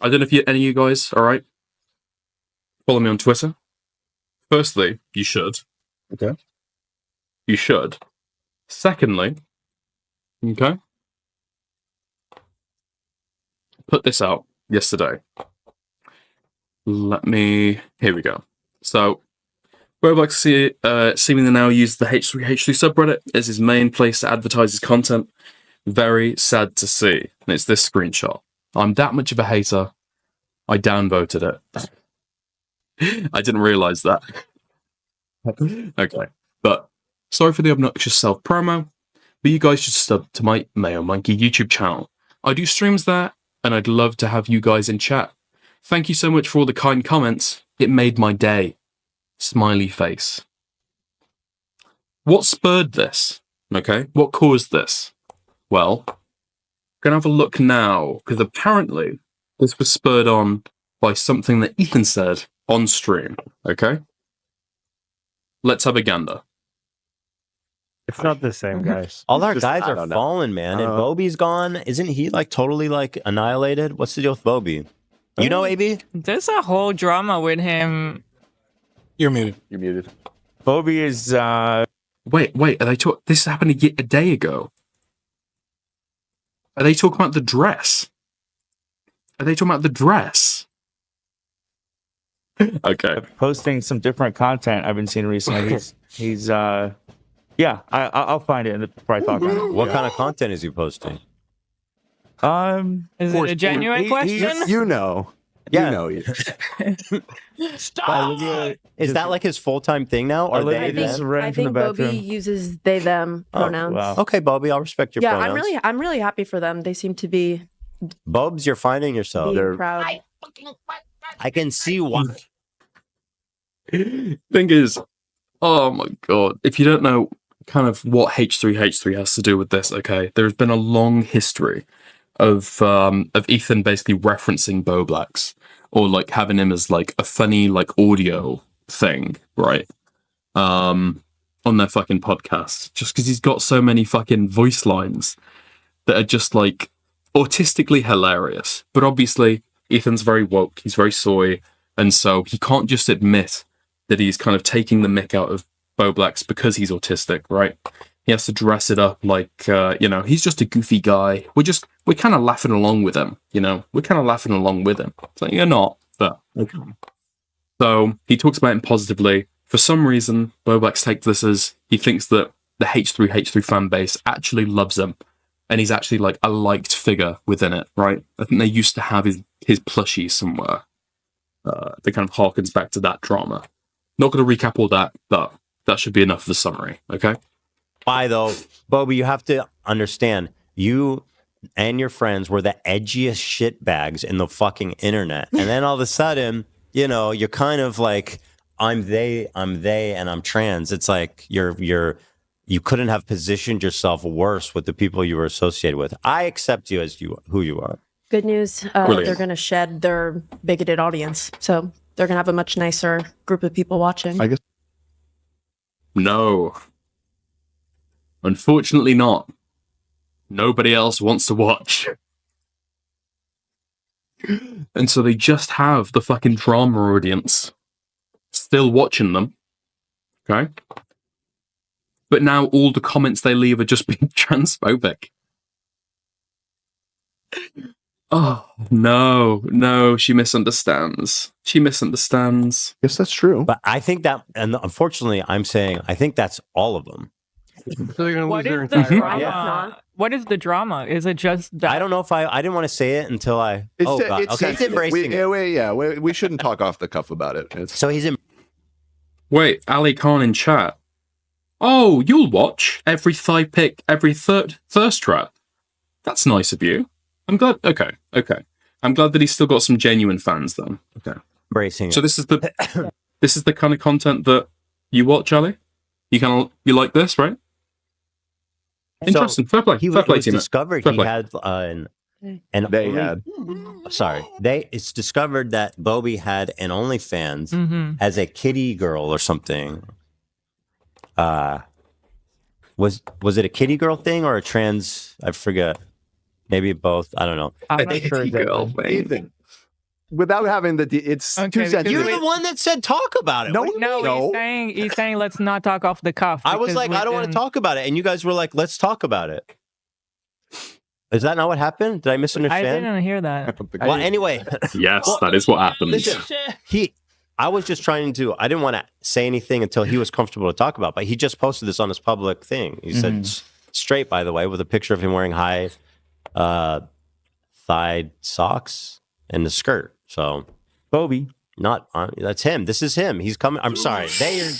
I don't know if any of you guys, all right, follow me on Twitter. Firstly, you should. Okay. You should. Secondly, okay, put this out yesterday. Here we go. So, Bowblax seemingly now uses the H3H3 subreddit as his main place to advertise his content. Very sad to see. And it's this screenshot. I'm that much of a hater, I downvoted it. I didn't realize that. Okay. But sorry for the obnoxious self-promo, but you guys should sub to my Mayo Monkey YouTube channel. I do streams there, and I'd love to have you guys in chat. Thank you so much for all the kind comments. It made my day. Smiley face. What spurred this? Okay, what caused this? Well, I'm gonna have a look now, because apparently this was spurred on by something that Ethan said on stream. Okay? Let's have a gander. It's not the same, guys. All our guys are fallen, man. And Bobby's gone. Isn't he like totally like annihilated? What's the deal with Bobby? You know, AB? There's a whole drama with him. You're muted. You're muted. Bobby is Wait, are they talking? This happened a day ago. Are they talking about the dress? Are they talking about the dress? Okay. posting some different content I've been seeing recently. He's yeah, I'll find it and probably talk about it. What kind of content is he posting? Is it a genuine question? You know. Yeah. You know. Stop! Is that like his full-time thing now? Or Olivia they just them? ran I from the think Bobby bathroom. uses they them pronouns. Wow. Okay, Bobby, I'll respect your Yeah, pronouns. I'm really happy for them. They seem to be Bobs, you're finding yourself. being proud. I can see why. Thing is, oh my god, if you don't know kind of what H3H3 has to do with this, okay, there's been a long history of Ethan basically referencing Bowblax, or like having him as like a funny like audio thing, right? On their fucking podcast, just because he's got so many fucking voice lines that are just like autistically hilarious. But obviously, Ethan's very woke, he's very soy, and so he can't just admit that he's kind of taking the mick out of Bowblax because he's autistic, right? He has to dress it up like, he's just a goofy guy. We're kind of laughing along with him, We're kind of laughing along with him. So you're not, but okay. So he talks about him positively. For some reason, Bowblax takes this as he thinks that the H3H3 fan base actually loves him, and he's actually like a liked figure within it, right? I think they used to have his plushie somewhere. That kind of harkens back to that drama. Not going to recap all that, but that should be enough of a summary, okay? Why though? Bobby, you have to understand, you and your friends were the edgiest shitbags in the fucking internet. And then all of a sudden, you're kind of like, I'm they, and I'm trans. It's like you couldn't have positioned yourself worse with the people you were associated with. I accept you as who you are. Good news, they're going to shed their bigoted audience. So they're going to have a much nicer group of people watching. I guess. No. Unfortunately not. Nobody else wants to watch. And so they just have the fucking drama audience still watching them. Okay? But now all the comments they leave are just being transphobic. Oh, no, she misunderstands. She misunderstands. Yes, that's true. But I think that, and unfortunately, I'm saying, I think that's all of them. So they're going to lose What their is the entire drama? audience. What is the drama? Is it just that? I don't know if I didn't want to say it until I. It's, God. it's Okay, he's sensitive. embracing it. We shouldn't talk off the cuff about it. So he's in. Wait, Ali Khan in chat. Oh, you'll watch every thigh pick, every thirst trap. That's nice of you. I'm glad. Okay. I'm glad that he's still got some genuine fans, then. Okay. Embracing So it. this is the kind of content that you watch, Ali. You like this, right? Interesting. Fair play. He Fair play, was team. discovered Fair he play. had it's discovered that Bobby had an OnlyFans as a kitty girl or something. Was it a kitty girl thing or a trans? I forget. Maybe both. I don't know. I'm not sure. Ethan, without having it's Okay, too because sensitive. You're the one that said talk about it. No, What do you No, mean? he's saying let's not talk off the cuff. I was because like, we I don't want to didn't- talk about it, and you guys were like, let's talk about it. Is that not what happened? Did I I misunderstand? didn't hear that. Well, anyway, Yes, that is what happened. listen, I was just trying to. I didn't want to say anything until he was comfortable to talk about. But he just posted this on his public thing. He said straight, by the way, with a picture of him wearing high thigh socks and a skirt. So, Bobby. not that's him. This is him. He's coming. I'm sorry. They are.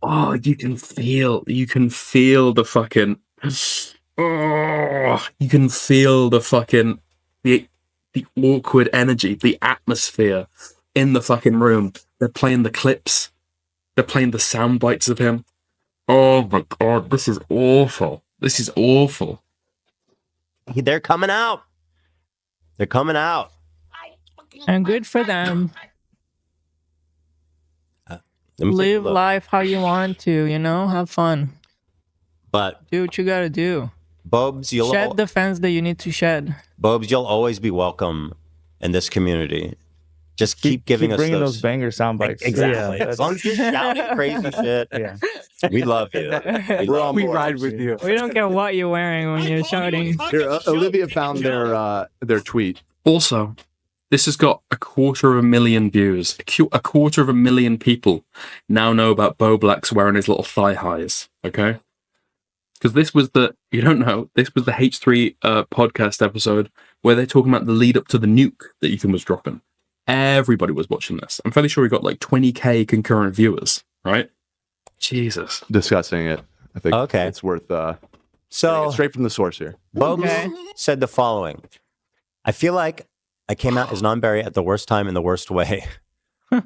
Oh, you can feel the fucking. Oh, you can feel the fucking the awkward energy, the atmosphere in the fucking room. They're playing the clips. They're playing the sound bites of him. Oh my god, this is awful. This is awful. They're coming out. They're coming out. And good for them. Let me take a Live look. life how you want to, have fun. But Do what you gotta do. Bobs, Shed the fence that you need to shed. Bobs, you'll always be welcome in this community. Just keep giving us bringing those. those banger sound bites. Exactly. Yeah, As long as you're shouting crazy shit, yeah. we love you. We're on We board. ride with you. We don't care what you're wearing when you're shouting. Here, Olivia found their tweet. Also, this has got 250,000 views. A quarter of a million people now know about Bowblax wearing his little thigh highs. Okay, because this was the H3 podcast episode where they're talking about the lead up to the nuke that Ethan was dropping. Everybody was watching this. I'm fairly sure we got like 20k concurrent viewers. Right? Jesus. Discussing it. I think Okay. it's worth So straight from the source here. Bobs Okay. said the following. I feel like I came out as non-binary at the worst time in the worst way.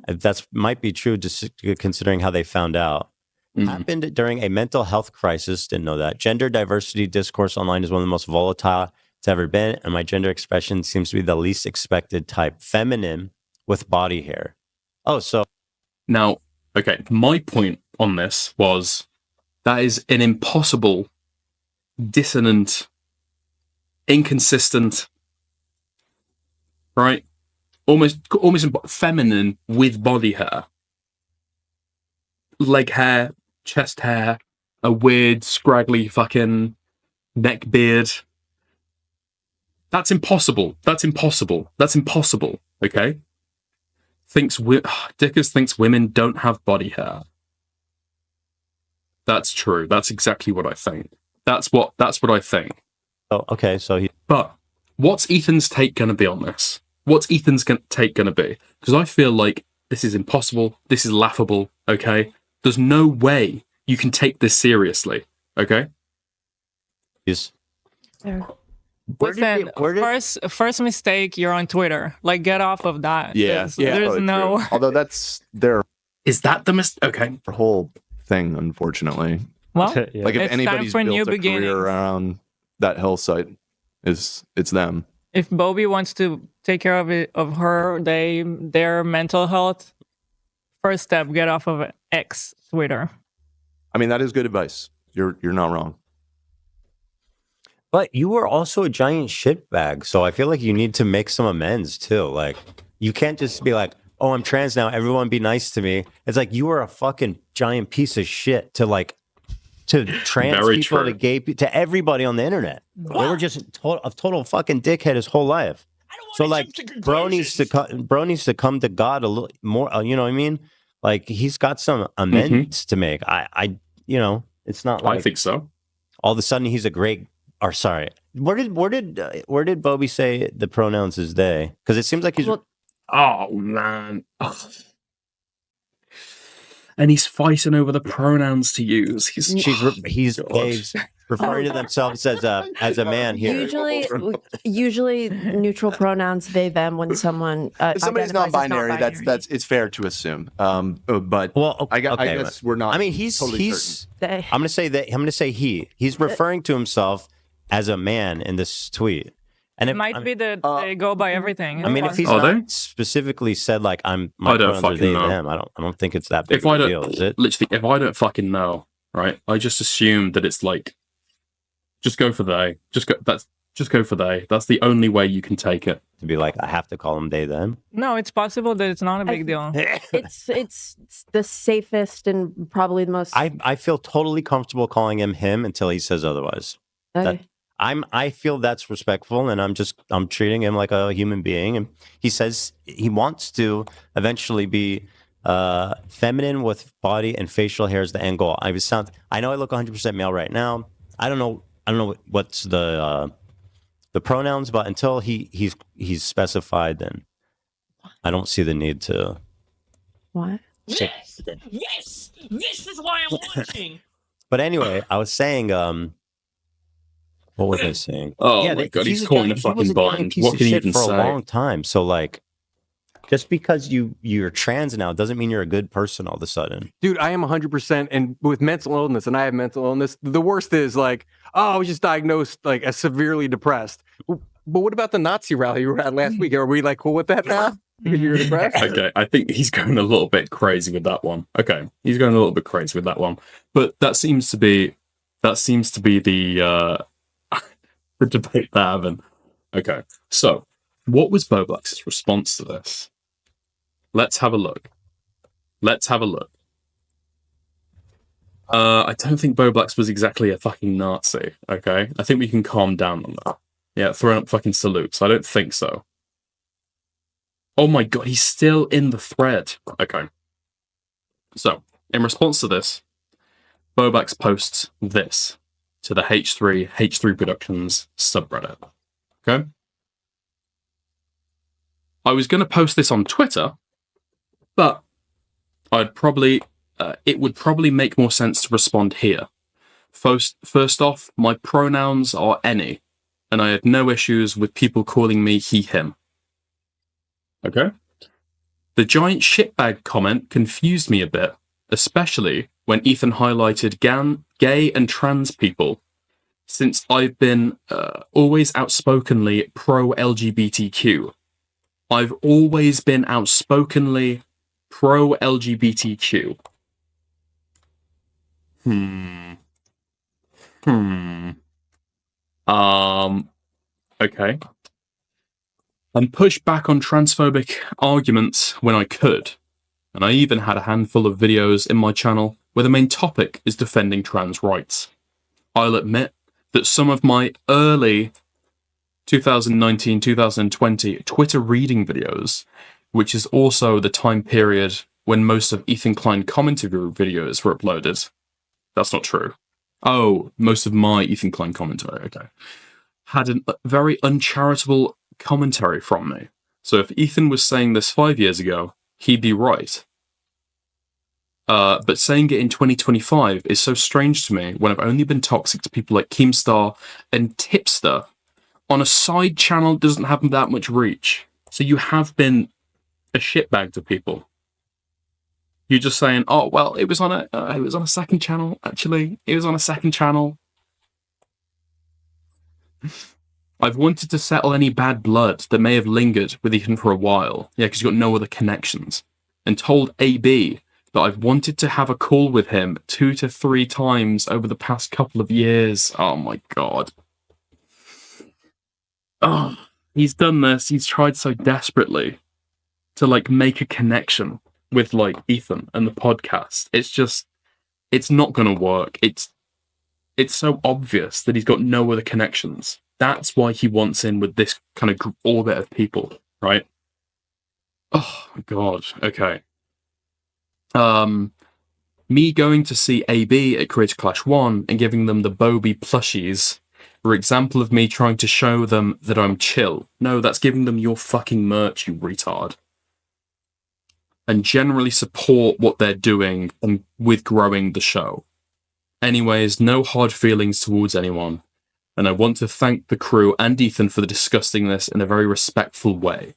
That might be true, just considering how they found out. Happened during a mental health crisis. Didn't know that. Gender diversity discourse online is one of the most volatile it's ever been, and my gender expression seems to be the least expected type, feminine with body hair. Oh, so Now, okay, my point on this was that is an impossible, dissonant, inconsistent, right? Almost feminine with body hair, leg hair, chest hair, a weird, scraggly fucking neck beard. That's impossible. That's impossible. That's impossible. Okay. Dickers thinks women don't have body hair. That's true. That's exactly what I think. That's what I think. okay, so he But what's Ethan's take going to be on this? What's Ethan's take going to be? Because I feel like this is impossible. This is laughable. Okay. There's no way you can take this seriously. Okay. is There. Listen, where did- first mistake, you're on Twitter. Like, get off of that. Yeah, There's totally no. true. Although that's their Is that the okay? whole thing, unfortunately. Well, Yeah. Like if It's time anybody's for built new a beginnings. career around that hill site, it's them. if Bobby wants to take care of their mental health, first step, get off of X Twitter. I mean, that is good advice. You're not wrong. But you were also a giant shitbag, so I feel like you need to make some amends too. Like, you can't just be like, "Oh, I'm trans now. Everyone be nice to me." It's like you were a fucking giant piece of shit to trans Very people, true. to gay people, to everybody on the internet. They were just a total fucking dickhead his whole life. So like, bro needs to come to God a little more. You know what I mean? Like, he's got some amends to make. I it's not like I think so. all of a sudden he's a great. Or sorry, where did Bobby say the pronouns is they? Because it seems like he's Well, Oh man. Ugh. And he's fighting over the pronouns to use. He's he's referring to themselves as a man here. Usually neutral pronouns they them when someone If somebody's identifies as non-binary, that's it's fair to assume. But Well, I okay, guess we're not. I mean, he's totally certain. they. I'm gonna say that. I'm gonna say he's referring to himself as a man in this tweet. And It if, might be that they go by everything. I mean, if he's Are not they? specifically said like my I don't pronouns are fucking they know. them, I don't think it's that big if of I a don't deal, is it? literally if I don't fucking know, right? I just assume that it's like just go for they. Just go for they. That's the only way you can take it. to be like, I have to call him they them. No, it's possible that it's not a big deal. It's the safest and probably the most. I feel totally comfortable calling him until he says otherwise. Okay. I feel that's respectful, and I'm treating him like a human being. And he says he wants to eventually be feminine with body and facial hair is the end goal. I know I look 100% male right now. I don't know what's the pronouns, but until he's specified, then I don't see the need to. What? Yes, this is why I'm watching. But anyway, I was saying, what was I saying? Oh my god, he's caught in a fucking bind. What can you even for say? a long time. So like, just because you're trans now doesn't mean you're a good person all of a sudden. Dude, I am 100%, and with mental illness, and I have mental illness, the worst is like, oh, I was just diagnosed like as severely depressed. But what about the Nazi rally you were at last week? Are we like cool with that now? Because you're depressed? Okay, I think he's going a little bit crazy with that one. Okay, he's going a little bit crazy with that one. But that seems to be the the debate they're having. Okay, so what was Bowblax's response to this? Let's have a look. I don't think Bowblax was exactly a fucking Nazi, okay? I think we can calm down on that. Yeah, throwing up fucking salutes. I don't think so. Oh my god, he's still in the thread. Okay. So, in response to this, Bowblax posts this to the H3H3 Productions subreddit. Okay? I was going to post this on Twitter, but it would probably make more sense to respond here. First off, my pronouns are any, and I had no issues with people calling me he, him. Okay? The giant shitbag comment confused me a bit, especially when Ethan highlighted gay and trans people, since I've been always outspokenly pro-LGBTQ. I've always been outspokenly pro-LGBTQ. Okay. And pushed back on transphobic arguments when I could. And I even had a handful of videos in my channel where the main topic is defending trans rights. I'll admit that some of my early 2019-2020 Twitter reading videos, which is also the time period when most of Ethan Klein commentary videos were uploaded. That's not true. Oh, most of my Ethan Klein commentary, okay. Had a very uncharitable commentary from me. So if Ethan was saying this 5 years ago, he'd be right. But saying it in 2025 is so strange to me when I've only been toxic to people like Keemstar and Tipster on a side channel that doesn't have that much reach. So you have been a shitbag to people. You're just saying, oh, well, it was on a second channel, actually. It was on a second channel. I've wanted to settle any bad blood that may have lingered with Ethan for a while. Yeah, because you've got no other connections. And told AB that I've wanted to have a call with him 2 to 3 times over the past couple of years. Oh my god. Oh, he's done this. He's tried so desperately to like make a connection with like Ethan and the podcast. It's not going to work. It's so obvious that he's got no other connections. That's why he wants in with this kind of orbit of people, right? Oh god. Okay. Me going to see AB at Creator Clash 1 and giving them the Bobby plushies were example of me trying to show them that I'm chill. No, that's giving them your fucking merch, you retard. And generally support what they're doing and with growing the show. Anyways, no hard feelings towards anyone. And I want to thank the crew and Ethan for discussing this in a very respectful way.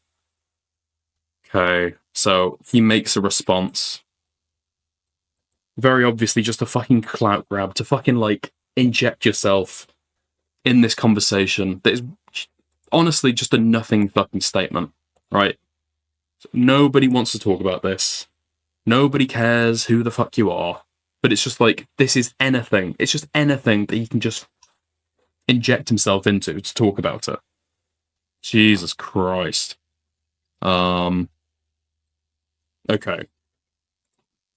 Okay, so he makes a response. Very obviously just a fucking clout grab to fucking, like, inject yourself in this conversation that is honestly just a nothing fucking statement, right? So nobody wants to talk about this. Nobody cares who the fuck you are. But it's just like, this is anything. It's just anything that he can just inject himself into to talk about it. Jesus Christ. Okay.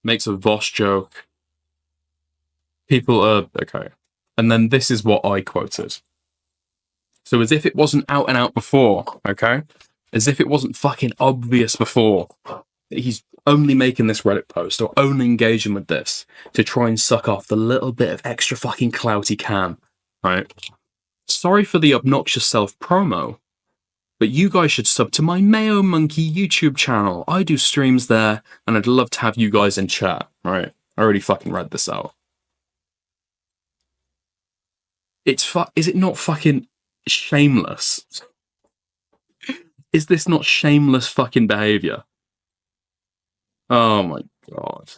Makes a Vosh joke. People are okay. And then this is what I quoted. So as if it wasn't out and out before, okay? As if it wasn't fucking obvious before that he's only making this Reddit post or only engaging with this to try and suck off the little bit of extra fucking clout he can, right? Sorry for the obnoxious self-promo, but you guys should sub to my Mayo Monkey YouTube channel. I do streams there, and I'd love to have you guys in chat, right? I already fucking read this out. Is it not fucking shameless? Is this not shameless fucking behavior? Oh my god.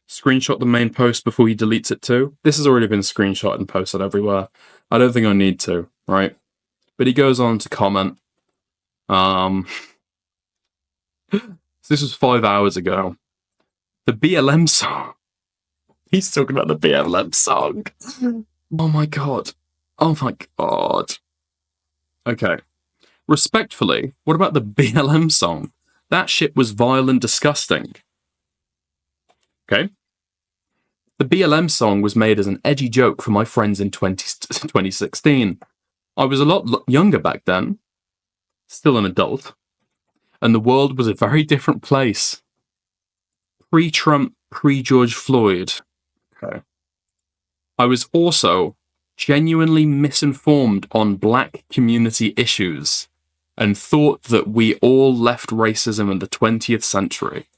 Screenshot the main post before he deletes it too. This has already been screenshot and posted everywhere. I don't think I need to, right? But he goes on to comment. This was 5 hours ago. The BLM song. He's talking about the BLM song. Oh my god. Oh my god. Okay. Respectfully, what about the BLM song? That shit was vile and disgusting. Okay? The BLM song was made as an edgy joke for my friends in 2016. I was a lot younger back then, still an adult, and the world was a very different place. Pre-Trump, pre-George Floyd. Okay. I was also genuinely misinformed on black community issues and thought that we all left racism in the 20th century.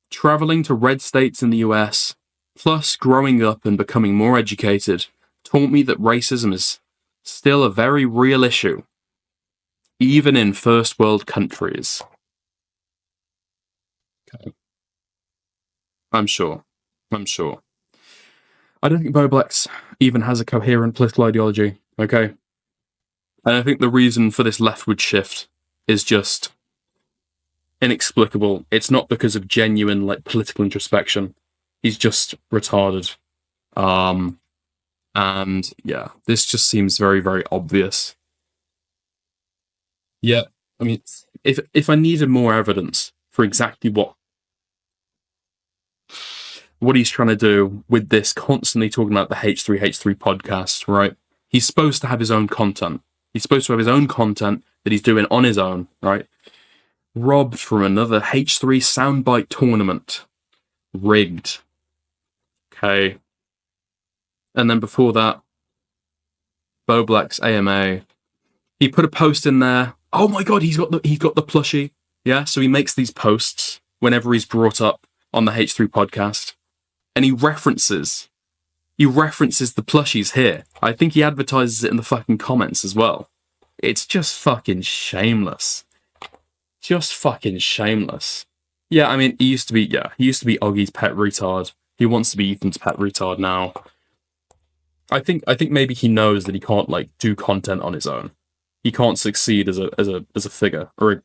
Traveling to red states in the US, plus growing up and becoming more educated, taught me that racism is still a very real issue, even in first world countries. Okay. I'm sure. I don't think Bowblax even has a coherent political ideology, okay? And I think the reason for this leftward shift is just inexplicable. It's not because of genuine like political introspection. He's just retarded. And yeah, this just seems very, very obvious. Yeah, I mean, if I needed more evidence for exactly what he's trying to do with this, constantly talking about the H3H3 podcast, right? He's supposed to have his own content. He's supposed to have his own content that he's doing on his own, right? Robbed from another H3 soundbite tournament. Rigged. Okay. And then before that, Bowblax AMA. He put a post in there. Oh my god, he's got the plushie. Yeah, so he makes these posts whenever he's brought up on the H3 podcast. And he references the plushies here. I think he advertises it in the fucking comments as well. It's just fucking shameless. Just fucking shameless. Yeah, I mean, he used to be Oggy's pet retard. He wants to be Ethan's pet retard now. I think maybe he knows that he can't like do content on his own. He can't succeed as a figure or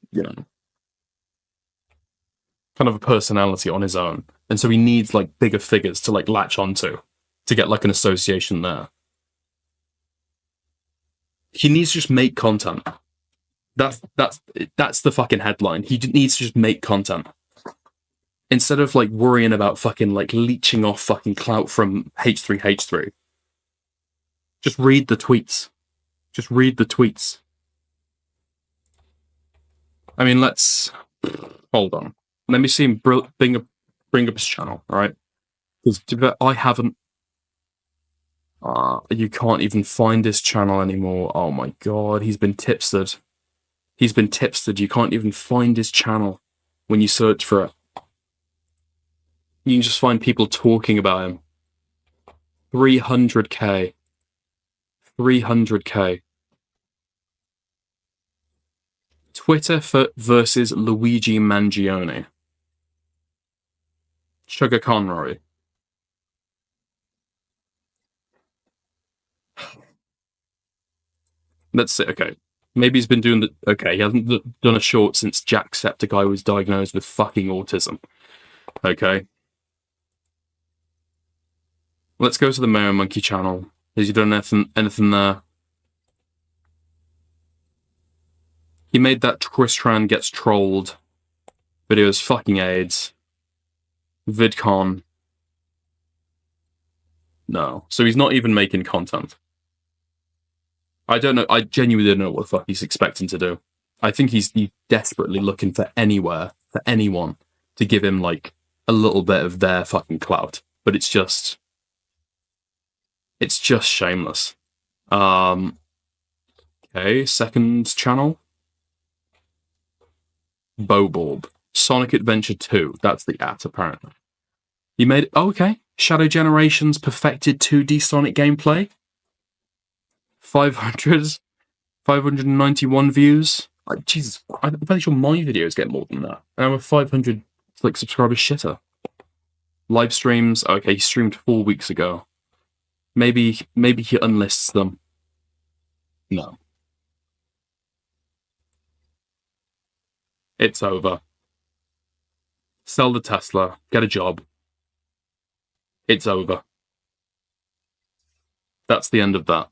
kind of a personality on his own. And so he needs like bigger figures to like latch onto to get like an association there. He needs to just make content. That's the fucking headline. He needs to just make content. Instead of like worrying about fucking like leeching off fucking clout from H3H3. Just read the tweets. Just read the tweets. I mean, hold on. Let me see him bring up his channel, alright? Because I haven't... you can't even find his channel anymore. Oh my god, he's been tipstered. He's been tipstered. You can't even find his channel when you search for it. You can just find people talking about him. 300k. 300k. Twitter versus Luigi Mangione. Sugar Conroy. That's it, okay. Maybe he's been doing the... Okay, he hasn't done a short since Jacksepticeye was diagnosed with fucking autism. Okay. Let's go to the Mayo Monkey channel. Has he done anything there? He made that Tristran Gets Trolled videos, fucking AIDS. VidCon. No. So he's not even making content. I don't know. I genuinely don't know what the fuck he's expecting to do. I think he's desperately looking for anywhere, for anyone, to give him, like, a little bit of their fucking clout. But it's just shameless. Okay, second channel. Bowblax. Sonic Adventure 2. That's the apparently. He made... Oh, okay. Shadow Generations perfected 2D Sonic gameplay. 591 views. Like, Jesus, I'm pretty sure my videos get more than that. And I'm a 500 like subscriber shitter. Live streams. Okay, he streamed 4 weeks ago. Maybe he unlists them. No. It's over. Sell the Tesla. Get a job. It's over. That's the end of that.